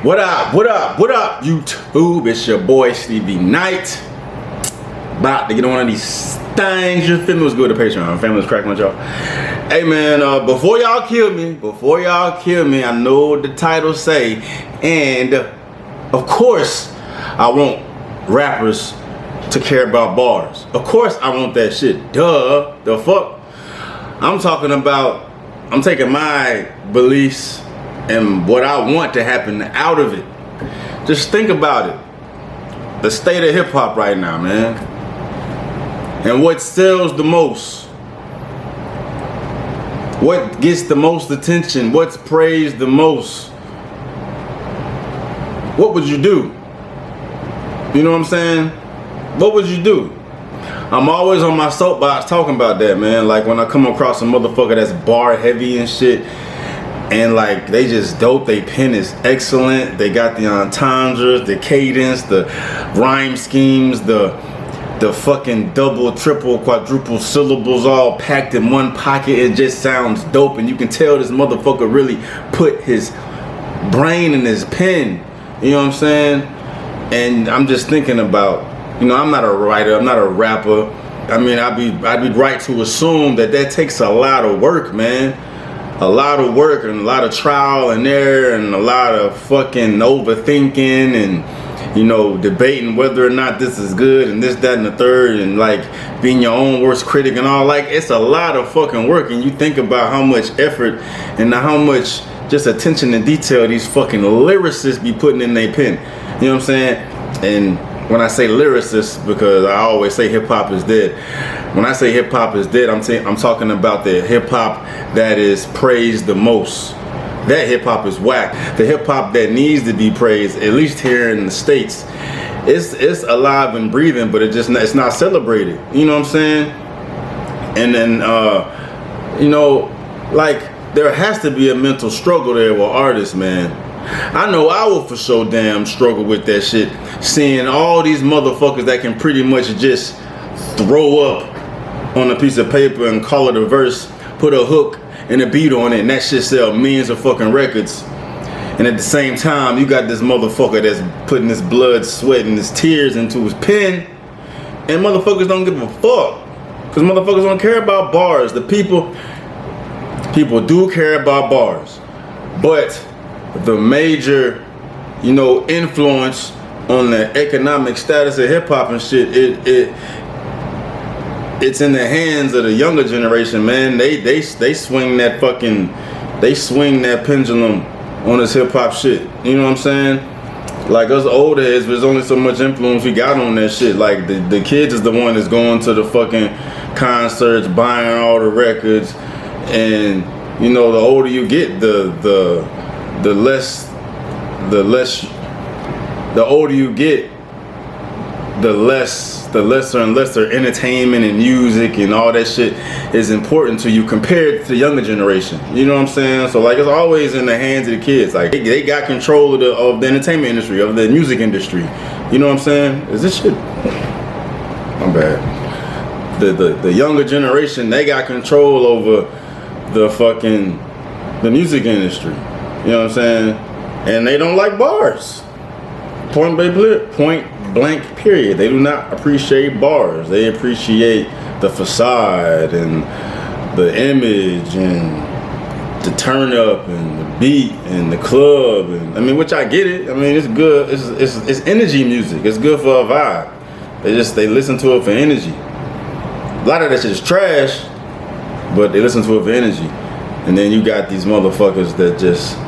What up, what up, what up, YouTube? It's your boy, Stevie Knight. About to get on one of these things. You feel me? What's good to Patreon? Family's cracking with y'all. Hey, man, before y'all kill me, I know what the title say. And, of course, I want rappers to care about bars. Of course, I want that shit. Duh. The fuck? I'm taking my beliefs and what I want to happen out of it. Just think about it. The state of hip hop right now, man. And what sells the most. What gets the most attention. What's praised the most. What would you do? You know what I'm saying? What would you do? I'm always on my soapbox talking about that, man. Like when I come across a motherfucker that's bar heavy and shit. And like they just dope, they pen is excellent. They got the entendres, the cadence, the rhyme schemes, the fucking double, triple, quadruple syllables all packed in one pocket. It just sounds dope, and you can tell this motherfucker really put his brain in his pen. You know what I'm saying? And I'm just thinking about, you know, I'm not a writer, I'm not a rapper. I mean, I'd be right to assume that takes a lot of work, man. A lot of work and a lot of trial and error and a lot of fucking overthinking and, you know, debating whether or not this is good and this, that, and the third, and like being your own worst critic and all. Like, it's a lot of fucking work, and you think about how much effort and how much just attention and detail these fucking lyricists be putting in their pen. You know what I'm saying? And when I say lyricists, because I always say hip hop is dead. When I say hip hop is dead, I'm talking about the hip hop that is praised the most. That hip hop is whack. The hip hop that needs to be praised, at least here in the States, it's alive and breathing, but it's not celebrated. You know what I'm saying? And then you know, like there has to be a mental struggle there with artists, man. I know I will for sure damn struggle with that shit. Seeing all these motherfuckers that can pretty much just throw up on a piece of paper and call it a verse, put a hook and a beat on it, and that shit sell millions of fucking records. And at the same time, you got this motherfucker that's putting his blood, sweat, and his tears into his pen, and motherfuckers don't give a fuck. Because motherfuckers don't care about bars. The people do care about bars. But the major, you know, influence on the economic status of hip hop and shit, it's in the hands of the younger generation, man. They swing that pendulum on this hip hop shit. You know what I'm saying? Like us older heads, there's only so much influence we got on that shit. Like the kids is the one that's going to the fucking concerts, buying all the records, and you know, the older you get, the older you get, the lesser and lesser entertainment and music and all that shit is important to you compared to the younger generation. You know what I'm saying? So like, it's always in the hands of the kids. Like they got control of the entertainment industry, of the music industry. You know what I'm saying? Is this shit? I'm bad. The younger generation, they got control over the music industry. You know what I'm saying? And they don't like bars. Point blank, period. They do not appreciate bars. They appreciate the facade and the image and the turn up and the beat and the club. And I mean, which I get it. I mean, it's good. It's energy music. It's good for a vibe. They listen to it for energy. A lot of that shit is trash, but they listen to it for energy. And then you got these motherfuckers that just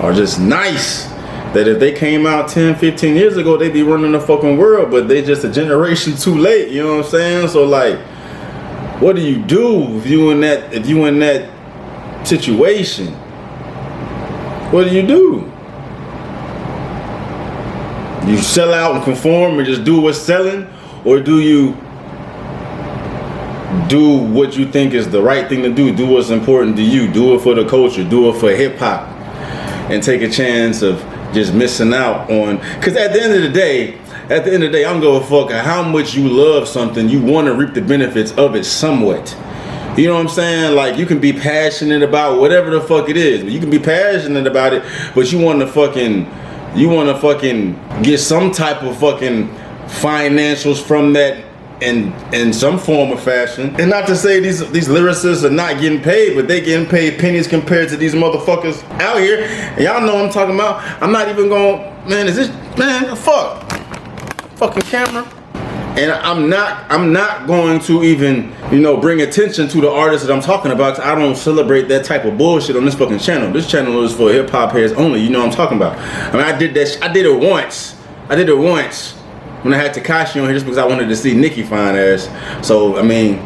are just nice. That if they came out 10, 15 years ago, they'd be running the fucking world, but they just a generation too late, you know what I'm saying? So like, what do you do if you in that situation? What do? You sell out and conform and just do what's selling, or do you do what you think is the right thing to do? Do what's important to you. Do it for the culture. Do it for hip hop, and take a chance of just missing out on. Because at the end of the day, I don't give a fuck how much you love something. You want to reap the benefits of it somewhat. You know what I'm saying? Like, you can be passionate about whatever the fuck it is. You can be passionate about it, but you want to fucking you wanna fucking get some type of fucking financials from that in some form of fashion. And not to say these lyricists are not getting paid, but they getting paid pennies compared to these motherfuckers out here. And y'all know what I'm talking about. I'm not even going, man, is this, man, fucking camera. And I'm not going to even, you know, bring attention to the artists that I'm talking about, 'cause I don't celebrate that type of bullshit on this fucking channel. This channel is for hip hop heads only, you know what I'm talking about. I mean, I did it once. When I had Tekashi on here just because I wanted to see Nicki fine ass. So, I mean,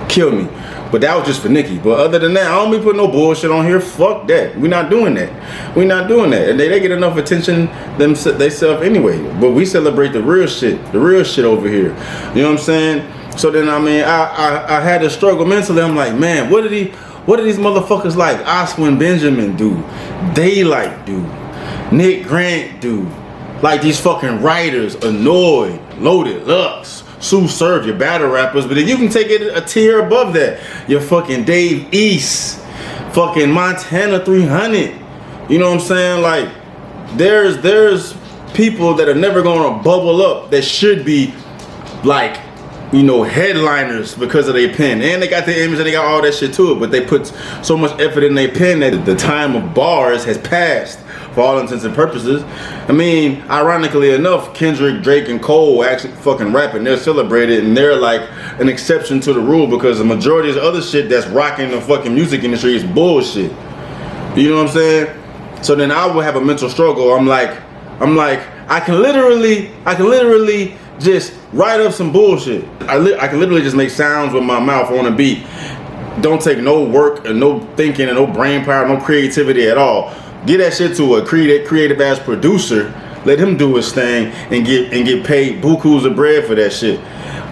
kill me. But that was just for Nicki. But other than that, I don't be putting no bullshit on here. Fuck that. We're not doing that. And they get enough attention themselves anyway. But we celebrate the real shit over here. You know what I'm saying? So then, I mean, I had to struggle mentally. I'm like, man, what do these motherfuckers like Oswin Benjamin do? Daylight do. Nick Grant do. Like these fucking writers, Annoyed, Loaded, Lux, Sue Surf, your battle rappers, but then you can take it a tier above that. Your fucking Dave East, fucking Montana 300. You know what I'm saying? Like, there's people that are never gonna bubble up that should be like, you know, headliners because of their pen. And they got the image and they got all that shit to it, but they put so much effort in their pen that the time of bars has passed. For all intents and purposes. I mean, ironically enough, Kendrick, Drake, and Cole actually fucking rapping. They're celebrated and they're like an exception to the rule because the majority of the other shit that's rocking the fucking music industry is bullshit. You know what I'm saying? So then I will have a mental struggle. I'm like, I can literally just write up some bullshit. I can literally just make sounds with my mouth on a beat. Don't take no work and no thinking and no brain power, no creativity at all. Get that shit to a creative ass producer, let him do his thing and get paid bukus of bread for that shit.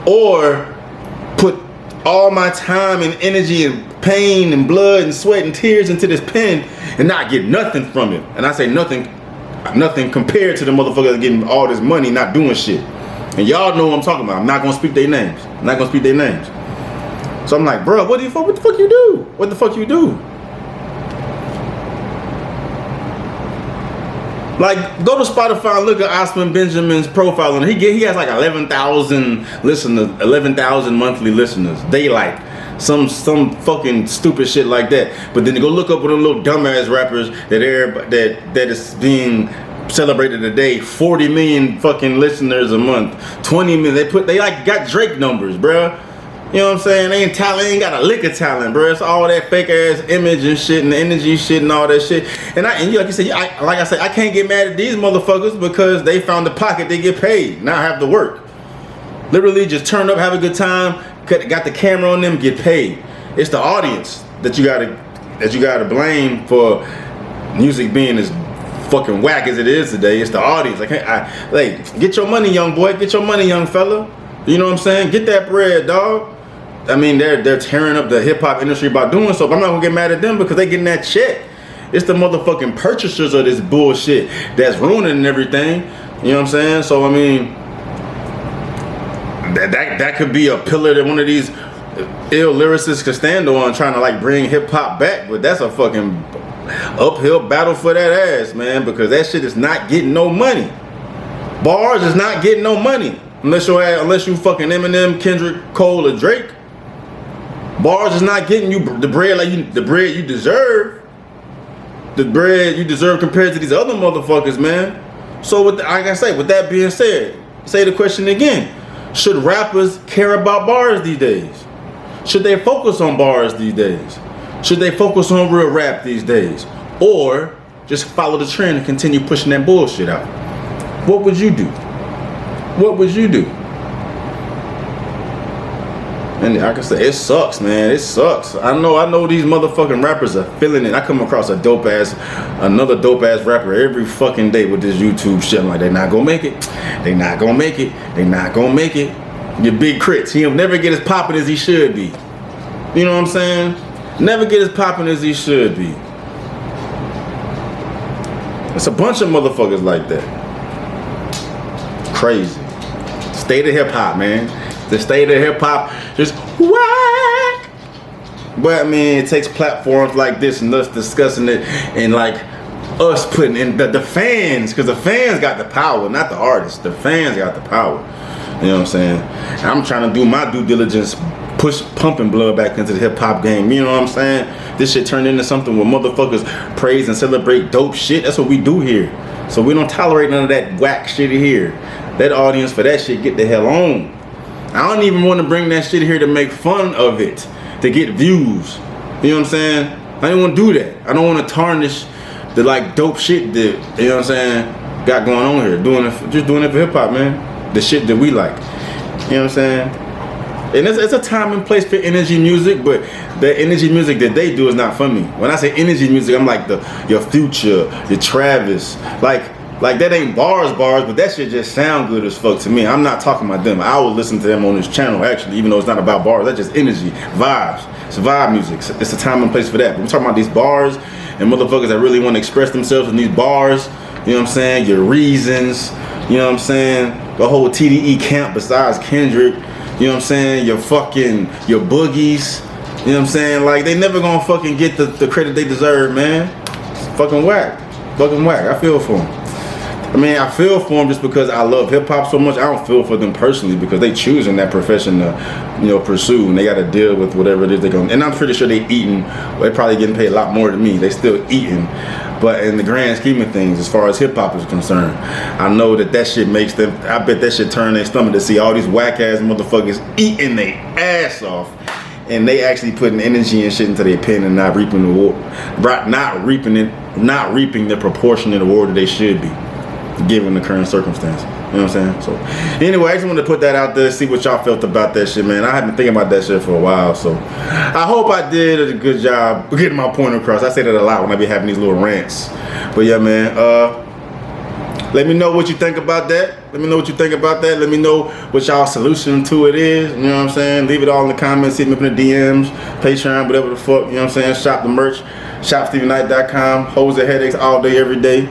Or put all my time and energy and pain and blood and sweat and tears into this pen and not get nothing from it. And I say nothing compared to the motherfuckers getting all this money not doing shit. And y'all know what I'm talking about. I'm not gonna speak their names. So I'm like, bro, what the fuck you do? What the fuck you do? Like, go to Spotify and look at Oswin Benjamin's profile, and he has like 11,000 listeners, 11,000 monthly listeners. Daylight, some fucking stupid shit like that. But then you go look up with them little dumbass rappers that is being celebrated today. 40 million fucking listeners a month, 20 million. They like got Drake numbers, bruh. You know what I'm saying? They ain't got a lick of talent, bro. It's all that fake ass image and shit and the energy shit and all that shit. And like you said, I can't get mad at these motherfuckers because they found the pocket they get paid. Now I have to work. Literally just turn up, have a good time, got the camera on them, get paid. It's the audience that you gotta blame for music being as fucking whack as it is today. It's the audience. Like, get your money, young boy. Get your money, young fella. You know what I'm saying? Get that bread, dog. I mean, they're tearing up the hip hop industry by doing so, but I'm not gonna get mad at them because they getting that check. It's the motherfucking purchasers of this bullshit that's ruining everything. You know what I'm saying? So I mean, that could be a pillar that one of these ill lyricists could stand on, trying to like bring hip hop back. But that's a fucking uphill battle for that ass, man, because that shit is not getting no money. Bars is not getting no money unless you fucking Eminem, Kendrick, Cole, or Drake. Bars is not getting you the bread the bread you deserve. The bread you deserve compared to these other motherfuckers, man. So like I say, with that being said, say the question again. Should rappers care about bars these days? Should they focus on bars these days? Should they focus on real rap these days? Or just follow the trend and continue pushing that bullshit out? What would you do? What would you do? And like I said, it sucks, man. It sucks. I know these motherfucking rappers are feeling it. I come across another dope ass rapper every fucking day with this YouTube shit. I'm like, they not gonna make it. They not gonna make it. They not gonna make it. Your big crits. He'll never get as poppin' as he should be. You know what I'm saying? Never get as poppin' as he should be. It's a bunch of motherfuckers like that. Crazy. State of hip hop, man. The state of hip hop just whack. But I mean, it takes platforms like this and us discussing it and like us putting in the fans, because the fans got the power, not the artists. The fans got the power. You know what I'm saying? I'm trying to do my due diligence, pumping blood back into the hip hop game. You know what I'm saying? This shit turned into something where motherfuckers praise and celebrate dope shit. That's what we do here. So we don't tolerate none of that whack shit here. That audience for that shit, get the hell on. I don't even want to bring that shit here to make fun of it, to get views. You know what I'm saying? I don't want to do that. I don't want to tarnish the like dope shit that, you know what I'm saying, got going on here. Just doing it for hip hop, man. The shit that we like. You know what I'm saying? And it's a time and place for energy music, but the energy music that they do is not for me. When I say energy music, I'm like your Future, your Travis, like that ain't bars, but that shit just sound good as fuck to me. I'm not talking about them. I will listen to them on this channel actually, even though it's not about bars. That's just energy, vibes. It's vibe music. It's a time and place for that. But we're talking about these bars and motherfuckers that really want to express themselves in these bars. You know what I'm saying? Your Reasons. You know what I'm saying? The whole TDE camp besides Kendrick. You know what I'm saying? Your Boogies. You know what I'm saying? Like, they never gonna fucking get the credit they deserve, man. It's fucking whack. Fucking whack. I feel for them. I mean, I feel for them just because I love hip hop so much. I don't feel for them personally because they choosing that profession to, you know, pursue, and they got to deal with whatever it is they're going. And I'm pretty sure they eating. They probably getting paid a lot more than me. They still eating, but in the grand scheme of things, as far as hip hop is concerned, I know that shit makes them. I bet that shit turn their stomach to see all these whack ass motherfuckers eating their ass off, and they actually putting energy and shit into their pen and not reaping the reward, not reaping the proportionate reward that they should be, given the current circumstance. You know what I'm saying? So anyway, I just wanted to put that out there, see what y'all felt about that shit, man. I have been thinking about that shit for a while, so I hope I did a good job getting my point across. I say that a lot when I be having these little rants. But yeah, man, let me know what you think about that. Let me know what you think about that. Let me know what y'all solution to it is. You know what I'm saying? Leave it all in the comments. Hit me up in the DMs, Patreon, whatever the fuck. You know what I'm saying? Shop the merch. ShopStevieKnight.com. Hoes and headaches all day, every day.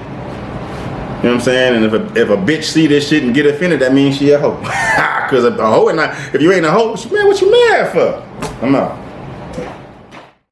You know what I'm saying? And if a bitch see this shit and get offended, that means she a hoe. Because a hoe and if you ain't a hoe, man, what you mad for? I'm out.